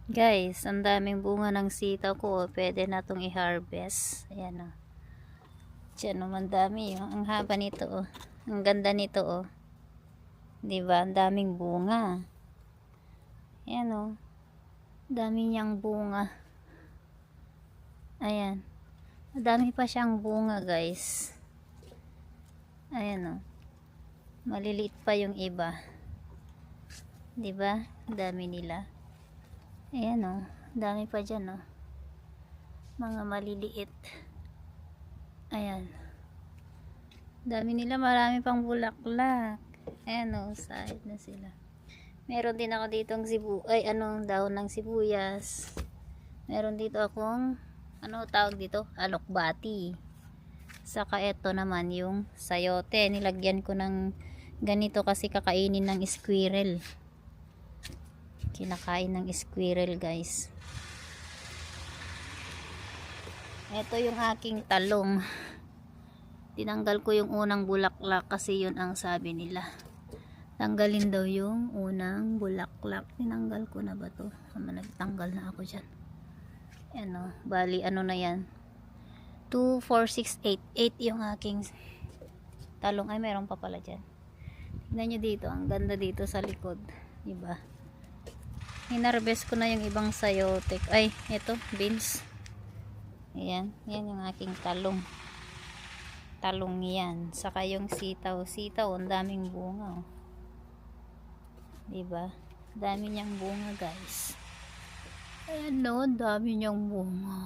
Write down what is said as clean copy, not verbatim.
Guys, ang daming bunga ng sitaw ko. Pwede na itong i-harvest. Ayan o. Diyan naman dami. Oh. Ang haba nito oh. Ang ganda nito oh. Diba? Ang daming bunga. Ayan o. Dami niyang bunga. Ayan. Madami pa siyang bunga guys. Ayan o. Maliliit pa yung iba. Diba? Dami nila. Ayan o. Dami pa dyan o. Mga maliliit. Ayan. Dami nila. Marami pang bulaklak. Ayan o. Side na sila. Meron din ako ditong dahon ng sibuyas. Meron dito akong tawag dito? Alokbati. Saka ito naman yung sayote. Nilagyan ko ng ganito kasi kakainin ng squirrel. Kinakain ng squirrel guys. Ito yung aking talong. Tinanggal ko yung unang bulaklak kasi yun ang sabi nila. Tanggalin daw yung unang bulaklak. Tinanggal ko na ba to? Nagtanggal na ako dyan. Ano, bali ano na yan. 2, 4, 6, 8. 8 yung aking talong. Ay, meron pa pala dyan. Tignan nyo dito. Ang ganda dito sa likod. Diba? Hinarvest ko na yung ibang sayote. Ay, ito, beans. Ayan. Yan yung aking talong. Talong yan. Saka yung sitaw. Sitaw, ang daming bunga. Oh. Diba? Dami niyang bunga guys. Ayan no, dami niyang bunga.